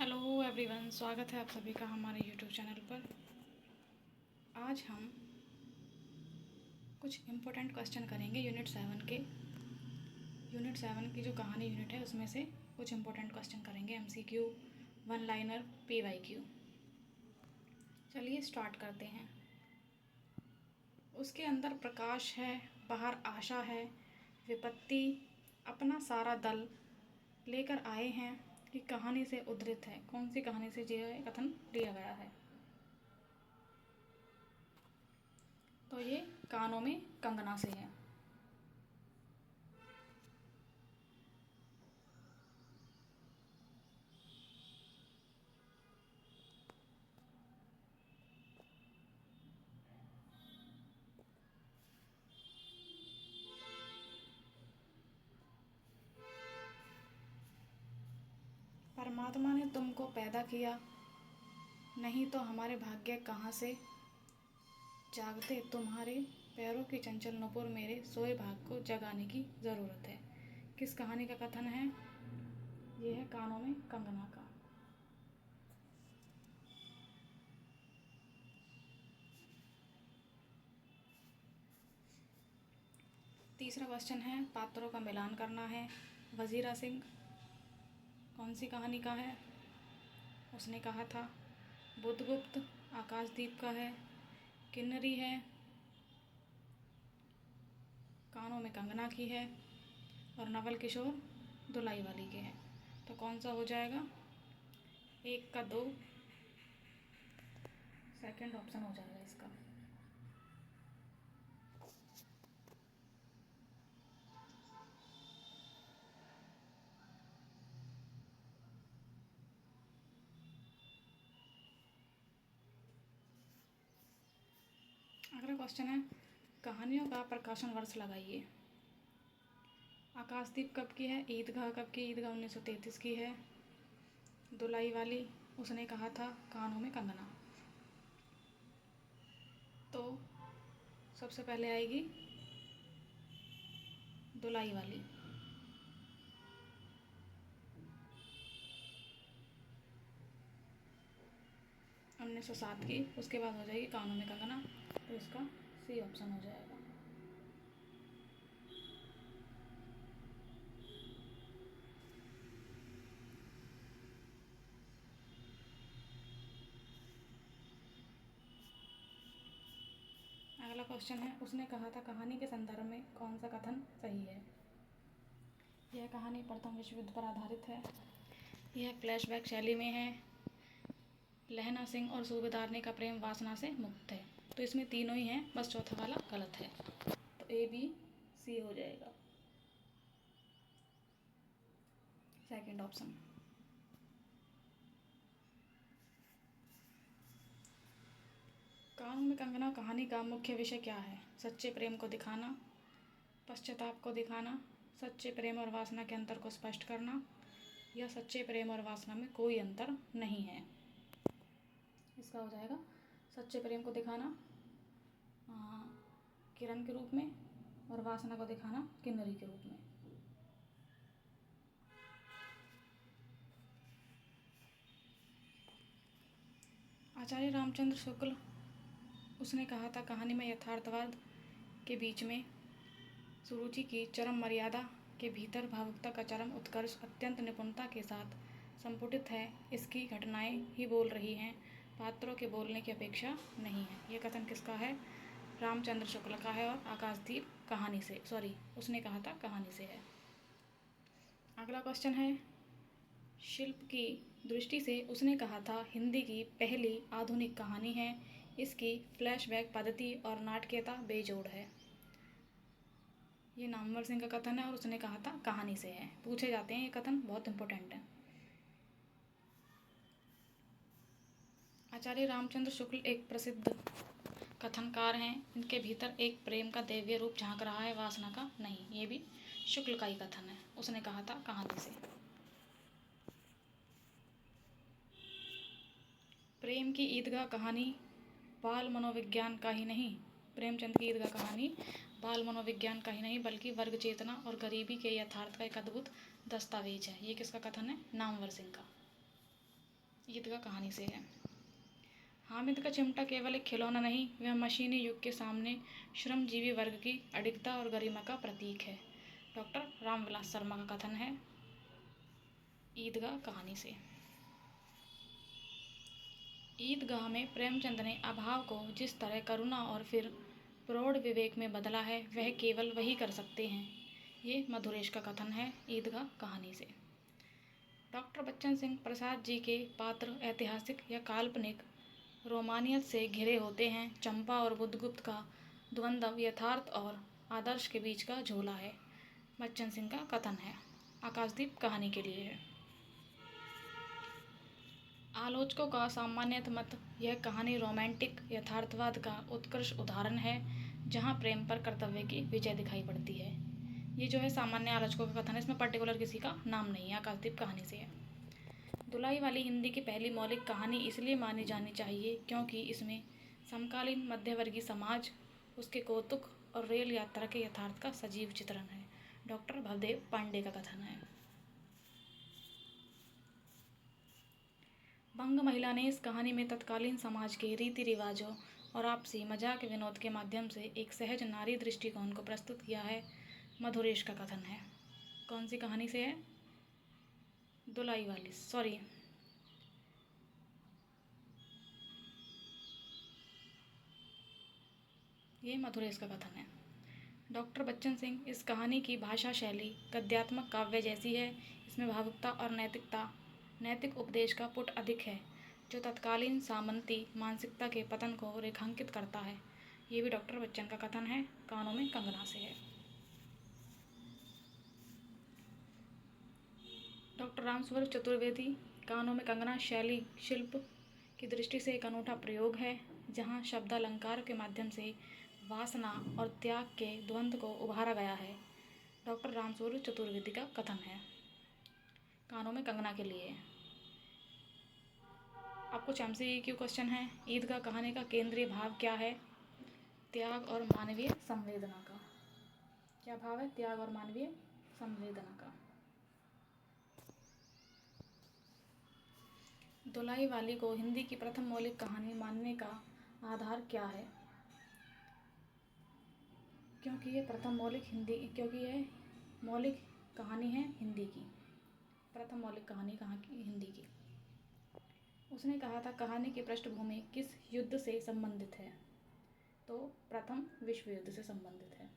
Hello everyone, स्वागत है आप सभी का हमारे यूट्यूब चैनल पर। आज हम कुछ इम्पोर्टेंट क्वेश्चन करेंगे यूनिट 7 की जो कहानी यूनिट है उसमें से कुछ इम्पोर्टेंट क्वेश्चन करेंगे। MCQ, one liner, PYQ. चलिए स्टार्ट करते हैं। उसके अंदर प्रकाश है, बाहर आशा है, विपत्ति अपना सारा दल लेकर आए हैं कि कहानी से उद्धृत है। कौन सी कहानी से यह कथन लिया गया है? तो ये कानों में कंगना से है। परमात्मा ने तुमको पैदा किया, नहीं तो हमारे भाग्य कहाँ से जागते। तुम्हारे पैरों की चंचल नुपुर मेरे सोए भाग को जगाने की ज़रूरत है। किस कहानी का कथन है? यह है कानों में कंगना का। तीसरा क्वेश्चन है, पात्रों का मिलान करना है। वजीरा सिंह कौन सी कहानी का है? उसने कहा था बुद्धगुप्त आकाशदीप का है, किन्नरी है, कानों में कंगना की है, और नवल किशोर धुलाई वाली के हैं। तो कौन सा हो जाएगा? 1 का 2 सेकंड ऑप्शन हो जाएगा इसका। अगला क्वेश्चन है, कहानियों का प्रकाशन वर्ष लगाइए। आकाशदीप कब की है? ईदगाह कब की? ईदगाह 1933 की है। धुलाई वाली उसने कहा था कानों में कंगना। तो सबसे पहले आएगी धुलाई वाली। 1907 की। उसके बाद हो जाएगी कानों में कंगना। तो इसका सी ऑप्शन हो जाएगा। अगला क्वेश्चन है, उसने कहा था कहानी के संदर्भ में कौन सा कथन सही है? यह कहानी प्रथम विश्व युद्ध पर आधारित है। यह फ्लैशबैक शैली में है। लहना सिंह और सूबेदारनी का प्रेम वासना से मुक्त है। तो इसमें तीनों ही हैं, बस चौथा वाला गलत है। तो ए बी सी हो जाएगा सेकंड ऑप्शन। कानों में कंगना कहानी का मुख्य विषय क्या है? सच्चे प्रेम को दिखाना, पश्चाताप को दिखाना, सच्चे प्रेम और वासना के अंतर को स्पष्ट करना, या सच्चे प्रेम और वासना में कोई अंतर नहीं है। इसका हो जाएगा सच्चे प्रेम को दिखाना किरण के रूप में, और वासना को दिखाना किन्नरी के रूप में। आचार्य रामचंद्र शुक्ल उसने कहा था कहानी में यथार्थवाद के बीच में सुरुचि की चरम मर्यादा के भीतर भावुकता का चरम उत्कर्ष अत्यंत निपुणता के साथ संपुटित है। इसकी घटनाएं ही बोल रही हैं, पात्रों के बोलने की अपेक्षा नहीं है। यह कथन किसका है? रामचंद्र शुक्ल का है, और आकाशदीप कहानी से, उसने कहा था कहानी से है। अगला क्वेश्चन है, शिल्प की दृष्टि से उसने कहा था हिंदी की पहली आधुनिक कहानी है। इसकी फ्लैशबैक पद्धति और नाटकीयता बेजोड़ है। ये नामवर सिंह का कथन है, और उसने कहा था कहानी से है। पूछे जाते हैं ये कथन, बहुत इंपॉर्टेंट है। आचार्य रामचंद्र शुक्ल एक प्रसिद्ध कथनकार हैं। इनके भीतर एक प्रेम का दैवीय रूप झांक रहा है, वासना का नहीं। ये भी शुक्ल का ही कथन है। उसने कहा था कहानी से। प्रेम की ईदगाह कहानी बाल मनोविज्ञान का ही नहीं, प्रेमचंद की ईदगाह कहानी बाल मनोविज्ञान का ही नहीं बल्कि वर्ग चेतना और गरीबी के यथार्थ का एक अद्भुत दस्तावेज है। ये किसका कथन है? नामवर सिंह का। ईदगाह कहानी से है। हामिद का चिमटा केवल एक खिलौना नहीं, वह मशीनी युग के सामने श्रमजीवी वर्ग की अडिगता और गरिमा का प्रतीक है। डॉक्टर रामविलास शर्मा का कथन है ईदगाह कहानी से। ईदगाह में प्रेमचंद ने अभाव को जिस तरह करुणा और फिर प्रौढ़ विवेक में बदला है, वह केवल वही कर सकते हैं। ये मधुरेश का कथन है ईदगाह कहानी से। डॉक्टर बच्चन सिंह प्रसाद जी के पात्र ऐतिहासिक या काल्पनिक रोमानियत से घिरे होते हैं। चंपा और बुद्धगुप्त का द्वंद्व यथार्थ और आदर्श के बीच का झोला है। बच्चन सिंह का कथन है। आकाशदीप कहानी के लिए है। आलोचकों का सामान्यत मत, यह कहानी रोमांटिक यथार्थवाद का उत्कृष्ट उदाहरण है, जहां प्रेम पर कर्तव्य की विजय दिखाई पड़ती है। ये जो है सामान्य आलोचकों का कथन है, इसमें पर्टिकुलर किसी का नाम नहीं है। आकाशदीप कहानी से है। धुलाई वाली हिंदी की पहली मौलिक कहानी इसलिए मानी जानी चाहिए क्योंकि इसमें समकालीन मध्यवर्गीय समाज, उसके कौतुक और रेल यात्रा के यथार्थ का सजीव चित्रण है। डॉक्टर भवदेव पांडे का कथन है। बंग महिला ने इस कहानी में तत्कालीन समाज के रीति रिवाजों और आपसी मजाक विनोद के माध्यम से एक सहज नारी दृष्टिकोण को प्रस्तुत किया है। मधुरेश का कथन है। कौन सी कहानी से है? धुलाई वाली, सॉरी, ये मधुरेश का कथन है। डॉक्टर बच्चन सिंह, इस कहानी की भाषा शैली गद्यात्मक काव्य जैसी है। इसमें भावुकता और नैतिक उपदेश का पुट अधिक है, जो तत्कालीन सामंती मानसिकता के पतन को रेखांकित करता है। ये भी डॉक्टर बच्चन का कथन है। कानों में कंगना से है। डॉक्टर रामस्वरूप चतुर्वेदी, कानों में कंगना शैली शिल्प की दृष्टि से एक अनूठा प्रयोग है, जहाँ शब्दालंकार के माध्यम से वासना और त्याग के द्वंद्व को उभारा गया है। डॉक्टर रामस्वरूप चतुर्वेदी का कथन है। कानों में कंगना के लिए आपको MCQ क्वेश्चन है। ईदगाह कहानी का केंद्रीय भाव क्या है? त्याग और मानवीय संवेदना का। क्या भाव है? त्याग और मानवीय संवेदना का। धुलाई वाली को हिंदी की प्रथम मौलिक कहानी मानने का आधार क्या है? क्योंकि यह मौलिक कहानी है हिंदी की। प्रथम मौलिक कहानी कहाँ की? हिंदी की। उसने कहा था कहानी की पृष्ठभूमि किस युद्ध से संबंधित है? तो प्रथम विश्व युद्ध से संबंधित है।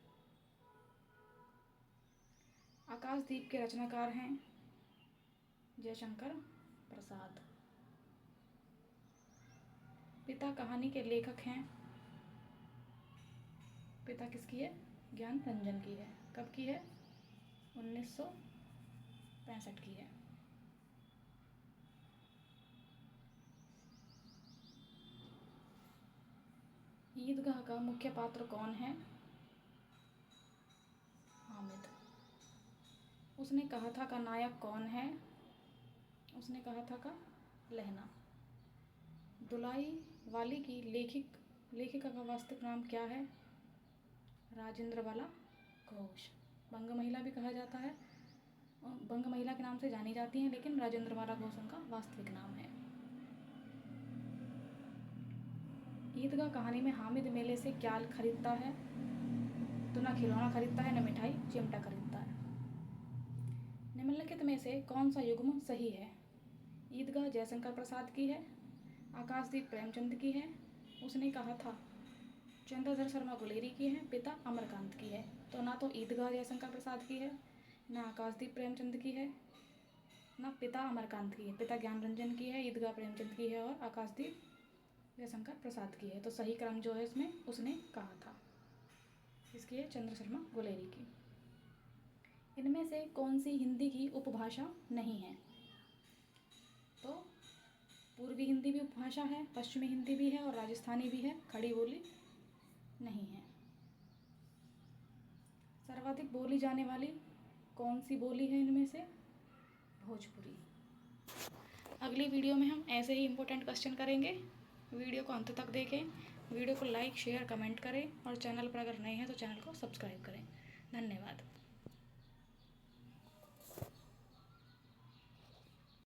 आकाशदीप के रचनाकार हैं जयशंकर प्रसाद। पिता कहानी के लेखक हैं। पिता किसकी है? ज्ञान रंजन की है। कब की है? 1965 की है। ईदगाह का मुख्य पात्र कौन है? हामिद। उसने कहा था का नायक कौन है? उसने कहा था का लहना। धुलाई वाली की लेखिका का वास्तविक नाम क्या है? राजेंद्रबाला घोष। बंग महिला भी कहा जाता है, बंग महिला के नाम से जानी जाती हैं, लेकिन राजेंद्रबाला घोष उनका वास्तविक नाम है। ईदगाह कहानी में हामिद मेले से क्या खरीदता है? तो ना खिलौना खरीदता है, न मिठाई चिमटा खरीदता है। निम्नलिखित में से कौन सा युग्म सही है? ईदगाह जयशंकर प्रसाद की है। आकाशदीप प्रेमचंद की है। उसने कहा था चंद्रधर शर्मा गुलेरी की है। पिता अमरकांत की है। तो ना तो ईदगाह जयशंकर प्रसाद की है, ना आकाशदीप प्रेमचंद की है, ना पिता अमरकांत की है। पिता ज्ञान रंजन की है, ईदगाह प्रेमचंद की है और आकाशदीप जयशंकर प्रसाद की है। तो सही क्रम जो है इसमें उसने कहा था इसकी है चंद्र शर्मा गुलेरी की। इनमें से कौन सी हिंदी की उपभाषा नहीं है? तो पूर्वी हिंदी भी उपभाषा है, पश्चिमी हिंदी भी है और राजस्थानी भी है। खड़ी बोली नहीं है। सर्वाधिक बोली जाने वाली कौन सी बोली है इनमें से? भोजपुरी। अगली वीडियो में हम ऐसे ही इम्पोर्टेंट क्वेश्चन करेंगे। वीडियो को अंत तक देखें। वीडियो को लाइक शेयर कमेंट करें और चैनल पर अगर नए हैं तो चैनल को सब्सक्राइब करें। धन्यवाद।